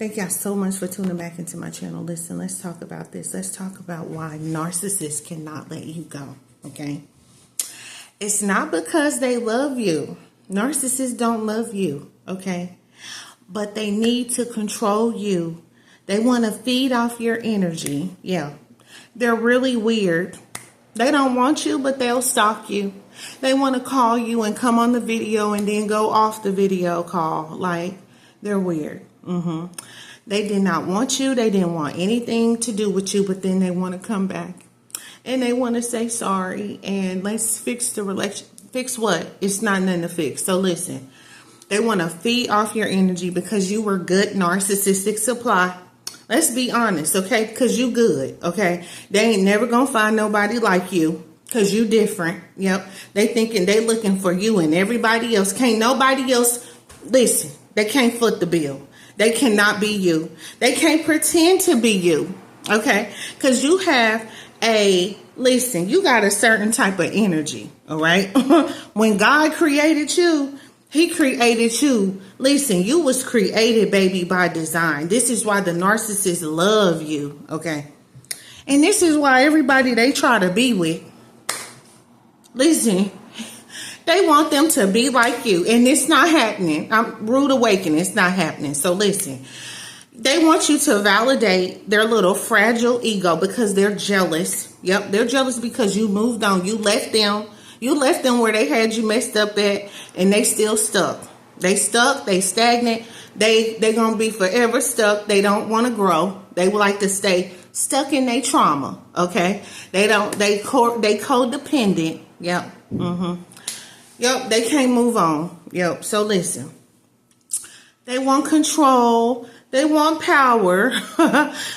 Thank y'all so much for tuning back into my channel. Listen, let's talk about this. Let's talk about why narcissists cannot let you go, okay? It's not because they love you. Narcissists don't love you, okay? But they need to control you. They want to feed off your energy. Yeah, they're really weird. They don't want you, but they'll stalk you. They want to call you and come on the video and then go off the video call. Like, they're weird. They did not want you. They didn't want anything to do with you, but then they want to come back and they want to say sorry and let's fix the relation. Fix what? It's not nothing to fix. So listen, they want to feed off your energy because you were good narcissistic supply. Let's be honest, okay? Because you good, okay? They ain't never gonna find nobody like you because you different. Yep. They thinking they looking for you and everybody else. Can't nobody else. Listen, they can't foot the bill. They cannot be you. They can't pretend to be you, okay? Because you have listen, you got a certain type of energy, all right? When God created you, he created you. Listen, you was created, baby, by design. This is why the narcissists love you, okay? And this is why everybody they try to be with, listen, they want them to be like you, and it's not happening. Rude awakening, it's not happening. So listen, they want you to validate their little fragile ego because they're jealous. Yep, they're jealous because you moved on. You left them. You left them where they had you messed up at, and they still stuck. They stuck. They stagnant. They gonna be forever stuck. They don't want to grow. They would like to stay stuck in their trauma. Okay, they don't. They codependent. Yep. Yep, they can't move on. Yep, so listen. They want control. They want power.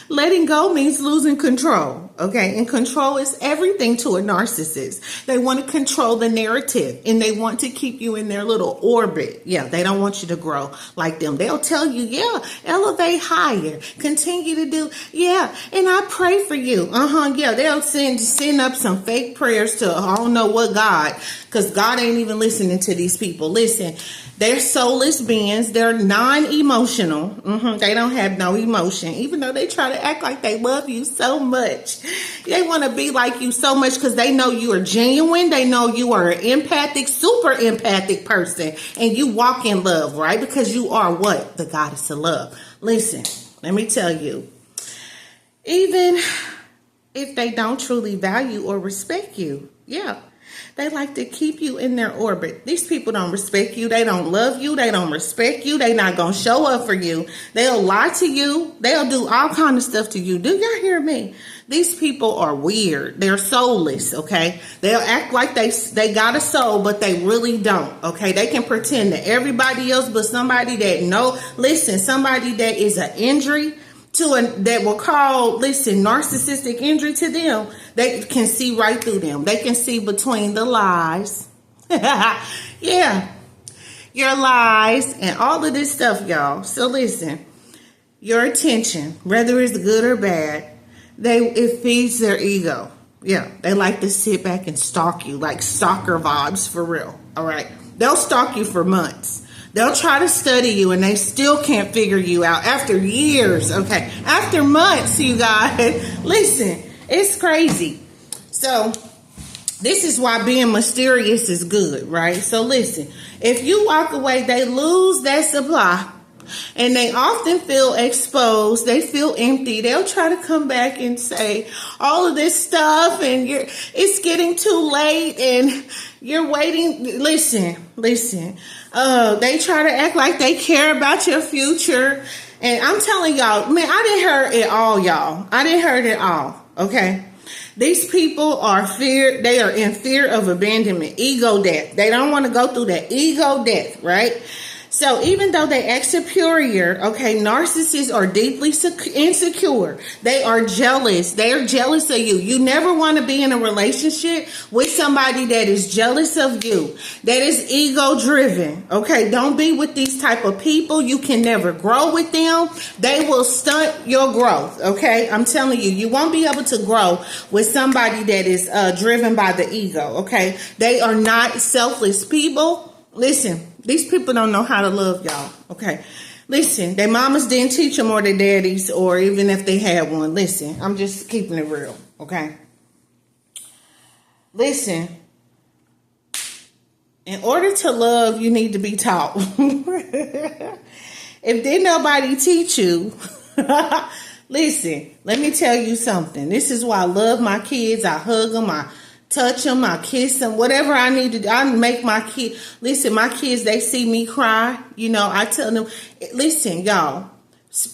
Letting go means losing control, okay? And control is everything to a narcissist. They want to control the narrative, and they want to keep you in their little orbit. Yeah, they don't want you to grow like them. They'll tell you, yeah, elevate higher. Continue to do, yeah, and I pray for you. Yeah, they'll send up some fake prayers to I don't know what God, because God ain't even listening to these people. Listen, they're soulless beings. They're non-emotional. They don't have no emotion, even though they try to act like they love you so much. They want to be like you so much because they know you are genuine. They know you are an empathic, super empathic person, and you walk in love, right? Because you are what? The goddess of love. Listen, let me tell you, even if they don't truly value or respect you, yeah, they like to keep you in their orbit. These people don't respect you. They don't love you. They don't respect you. They not going to show up for you. They'll lie to you. They'll do all kind of stuff to you. Do y'all hear me? These people are weird. They're soulless, okay? They'll act like they got a soul, but they really don't, okay? They can pretend to everybody else, but somebody that listen, somebody that is an injury that will call, listen, narcissistic injury to them, they can see right through them. They can see between the lies. Yeah. Your lies and all of this stuff, y'all. So listen, your attention, whether it's good or bad, it feeds their ego. Yeah. They like to sit back and stalk you, like stalker vibes for real. All right. They'll stalk you for months. They'll try to study you and they still can't figure you out after years, okay? After months, you guys. Listen, it's crazy. So this is why being mysterious is good, right? So listen, if you walk away, they lose that supply and they often feel exposed. They feel empty. They'll try to come back and say all of this stuff and it's getting too late and you're waiting. Listen. They try to act like they care about your future. And I'm telling y'all, man, I didn't hear it all, y'all. I didn't hear it all, okay? These people they are in fear of abandonment, ego death. They don't want to go through that ego death, right? So even though they act superior, okay, narcissists are deeply insecure. They are jealous. They are jealous of you. You never want to be in a relationship with somebody that is jealous of you, that is ego driven. Okay, don't be with these type of people. You can never grow with them. They will stunt your growth. Okay, I'm telling you, you won't be able to grow with somebody that is driven by the ego. Okay, they are not selfless people. Listen, these people don't know how to love y'all, okay? Listen, their mamas didn't teach them or their daddies, or even if they had one. Listen, I'm just keeping it real, okay? Listen, in order to love, you need to be taught. If did nobody teach you, listen, let me tell you something. This is why I love my kids. I hug them, I touch them, I kiss them, whatever I need to do. I make my kids, listen, my kids, they see me cry. You know, I tell them, listen, y'all,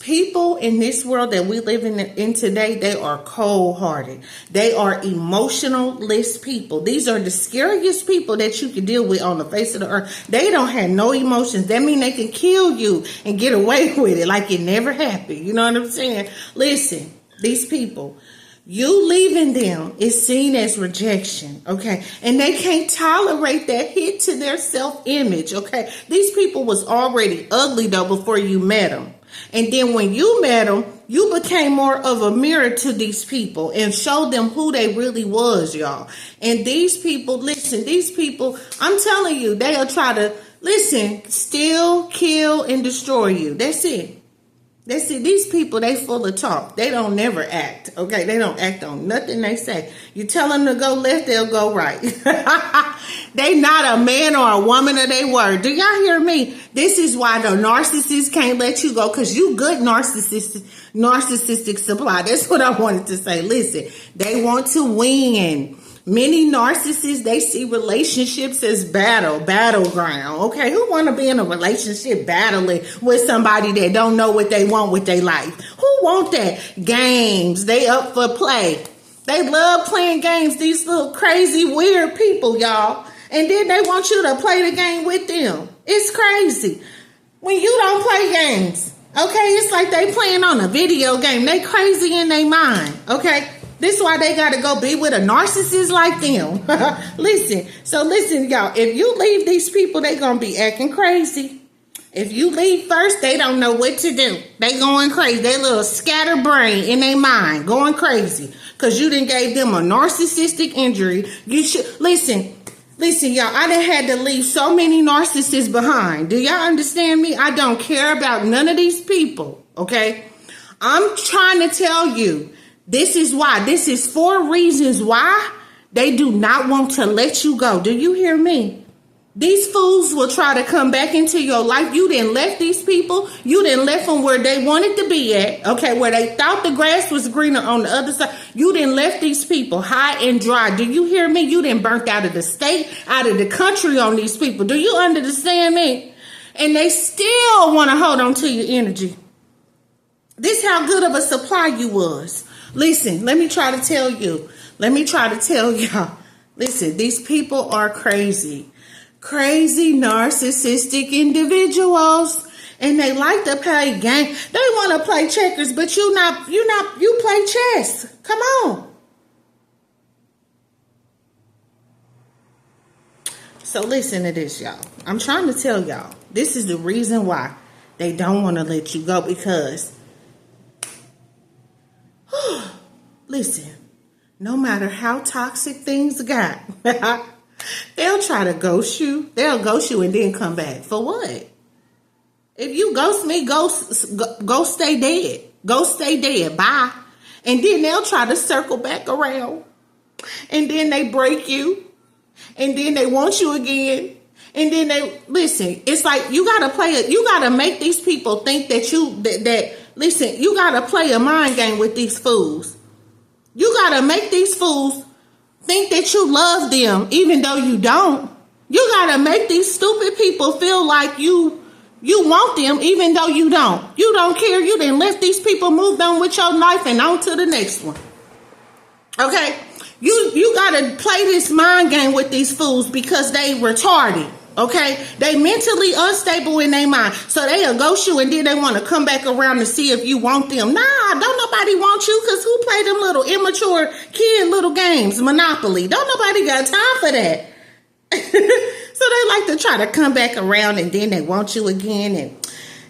people in this world that we live in today, they are cold-hearted. They are emotionless people. These are the scariest people that you can deal with on the face of the earth. They don't have no emotions. That means they can kill you and get away with it like it never happened. You know what I'm saying? Listen, these people, you leaving them is seen as rejection, okay? And they can't tolerate that hit to their self-image, okay? These people was already ugly, though, before you met them. And then when you met them, you became more of a mirror to these people and showed them who they really was, y'all. And these people, listen, these people, I'm telling you, they'll try to, listen, steal, kill, and destroy you. That's it. That's it. These people, they full of talk. They don't never act, okay? They don't act on nothing they say. You tell them to go left, they'll go right. They not a man or a woman of their word. Do y'all hear me? This is why the narcissist can't let you go, because you good narcissistic supply. That's what I wanted to say. Listen, they want to win. Many narcissists, they see relationships as battleground. Okay, who want to be in a relationship battling with somebody that don't know what they want with their life? Who want that? Games, they up for play. They love playing games, these little crazy, weird people, y'all. And then they want you to play the game with them. It's crazy. When you don't play games, okay, it's like they playing on a video game. They crazy in their mind, okay? This is why they got to go be with a narcissist like them. Listen, y'all. If you leave these people, they going to be acting crazy. If you leave first, they don't know what to do. They going crazy. They little scatterbrain in their mind going crazy. Because you done gave them a narcissistic injury. You should, listen, y'all. I done had to leave so many narcissists behind. Do y'all understand me? I don't care about none of these people, okay? I'm trying to tell you. This is why. This is 4 reasons why they do not want to let you go. Do you hear me? These fools will try to come back into your life. You didn't left these people. You didn't left them where they wanted to be at. Okay, where they thought the grass was greener on the other side. You didn't left these people high and dry. Do you hear me? You didn't burnt out of the state, out of the country on these people. Do you understand me? And they still want to hold on to your energy. This how good of a supply you was. Listen, let me try to tell you. Let me try to tell y'all. Listen, these people are crazy. Crazy narcissistic individuals. And they like to play games. They want to play checkers, but you play chess. Come on. So listen to this, y'all. I'm trying to tell y'all. This is the reason why they don't want to let you go, because listen, no matter how toxic things got, they'll try to ghost you. They'll ghost you and then come back. For what? If you ghost me, go stay dead. Go stay dead. Bye. And then they'll try to circle back around. And then they break you. And then they want you again. And then they, listen, it's like you got to play it. You got to make these people think that listen, you got to play a mind game with these fools. You got to make these fools think that you love them, even though you don't. You got to make these stupid people feel like you want them, even though you don't. You don't care. You didn't let these people move on with your life and on to the next one. Okay? You got to play this mind game with these fools because they retarded. Okay, they mentally unstable in their mind, so they'll ghost you and then they want to come back around to see if you want them. Nah, don't nobody want you, because who play them little immature kid little games, Monopoly? Don't nobody got time for that. So they like to try to come back around and then they want you again,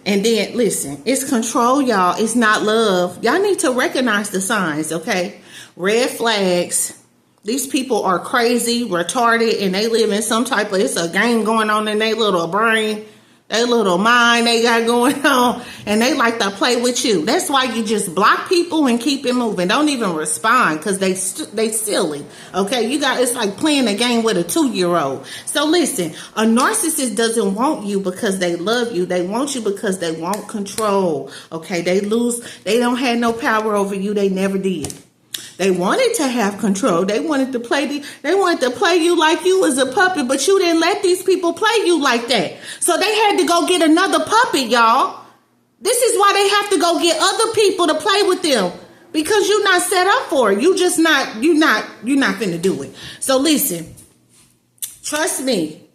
and then listen, it's control, y'all. It's not love. Y'all need to recognize the signs, okay? Red flags. These people are crazy, retarded, and they live in some type of, it's a game going on in their little brain. They little mind they got going on, and they like to play with you. That's why you just block people and keep it moving. Don't even respond because they silly. Okay, it's like playing a game with a 2-year-old. So listen, a narcissist doesn't want you because they love you. They want you because they want control. Okay, they don't have no power over you. They never did. They wanted to have control. They wanted to play you like you was a puppet, but you didn't let these people play you like that. So they had to go get another puppet, y'all. This is why they have to go get other people to play with them, because you're not set up for it. You're not finna do it. So listen, trust me,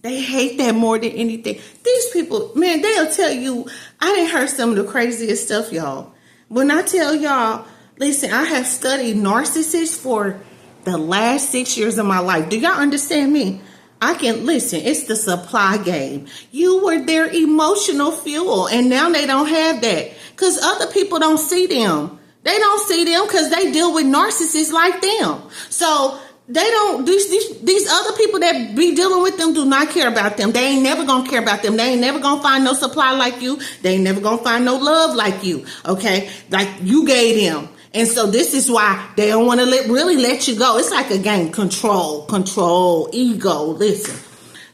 they hate that more than anything. These people, man, they'll tell you. I done heard some of the craziest stuff, y'all. When I tell y'all, listen, I have studied narcissists for the last 6 years of my life. Do y'all understand me? It's the supply game. You were their emotional fuel, and now they don't have that because other people don't see them. They don't see them because they deal with narcissists like them. So they don't, these other people that be dealing with them do not care about them. They ain't never gonna care about them. They ain't never gonna find no supply like you. They ain't never gonna find no love like you. Okay? Like you gave them. And so this is why they don't want to really let you go. It's like a game. Control, ego. Listen.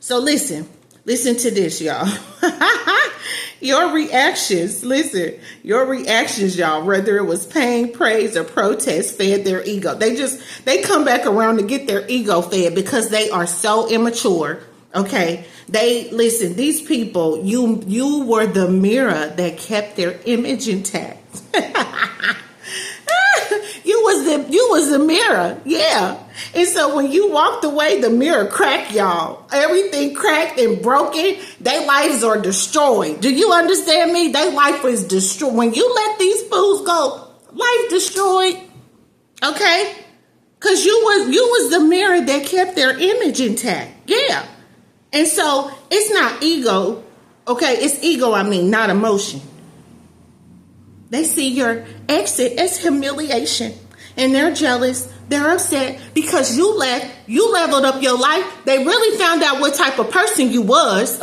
So listen to this, y'all. Your reactions, y'all, whether it was pain, praise, or protest, fed their ego. They come back around to get their ego fed because they are so immature. Okay. These people, you were the mirror that kept their image intact. You was the mirror, yeah. And so when you walked away, the mirror cracked, y'all. Everything cracked and broken. Their lives are destroyed. Do you understand me? Their life is destroyed. When you let these fools go, life destroyed. Okay? Because you was the mirror that kept their image intact. Yeah. And so it's not ego. Okay? It's ego, not emotion. They see your exit as humiliation. And they're jealous. They're upset because you leveled up your life. They really found out what type of person you was.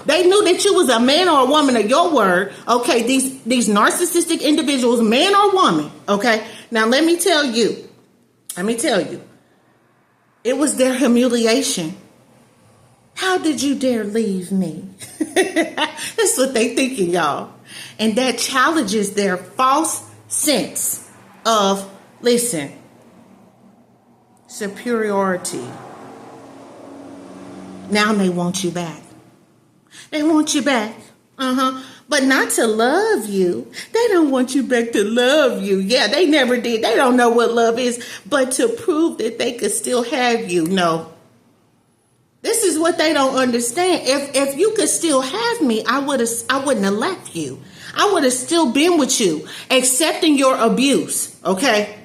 They knew that you was a man or a woman of your word. Okay, these narcissistic individuals, man or woman. Okay, now let me tell you. It was their humiliation. How did you dare leave me? That's what they thinking, y'all. And that challenges their false sense of, superiority. Now they want you back. They want you back. But not to love you. They don't want you back to love you. Yeah, they never did. They don't know what love is. But to prove that they could still have you. No. This is what they don't understand. If you could still have me, I wouldn't have left you. I would have still been with you, accepting your abuse. Okay?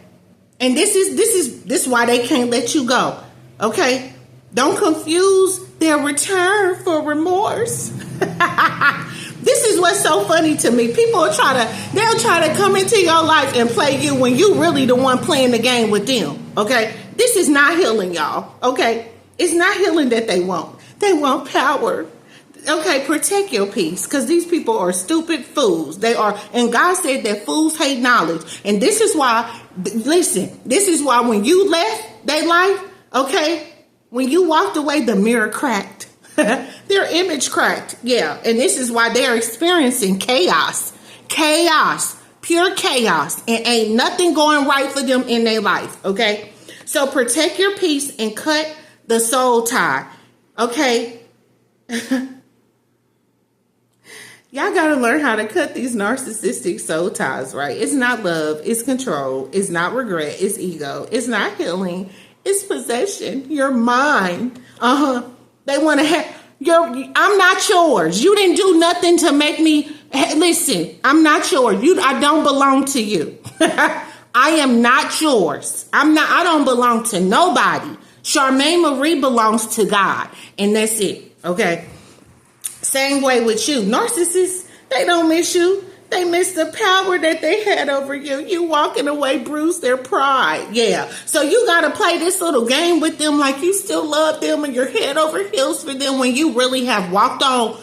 And this is why they can't let you go. Okay? Don't confuse their return for remorse. This is what's so funny to me. People they'll try to come into your life and play you when you really the one playing the game with them. Okay? This is not healing, y'all. Okay? It's not healing that they want. They want power. Okay, protect your peace, because these people are stupid fools. They are, and God said that fools hate knowledge. And this is why, this is why when you left their life, okay, when you walked away, the mirror cracked. Their image cracked. Yeah, and this is why they're experiencing chaos, pure chaos, and ain't nothing going right for them in their life, okay? So protect your peace and cut the soul tie, okay? Y'all got to learn how to cut these narcissistic soul ties, right? It's not love. It's control. It's not regret. It's ego. It's not healing. It's possession. Your mind. They want to have I'm not yours. You didn't do nothing to make me. Listen, I'm not yours. I don't belong to you. I am not yours. I don't belong to nobody. Charmaine Marie belongs to God. And that's it. Okay. Same way with you. Narcissists, they don't miss you. They miss the power that they had over you. You walking away bruised their pride. Yeah. So you got to play this little game with them like you still love them and you're head over heels for them when you really have walked on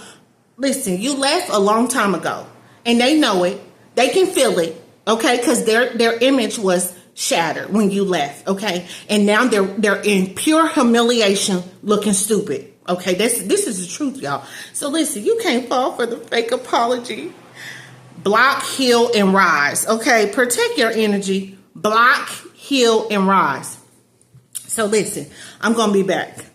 Listen, you left a long time ago, and they know it. They can feel it, okay? Because their image was shattered when you left, okay? And now they're in pure humiliation, looking stupid, okay? This is the truth, y'all. So listen, you can't fall for the fake apology. Block, heal, and rise, okay? Protect your energy. Block, heal, and rise. So listen, I'm gonna be back.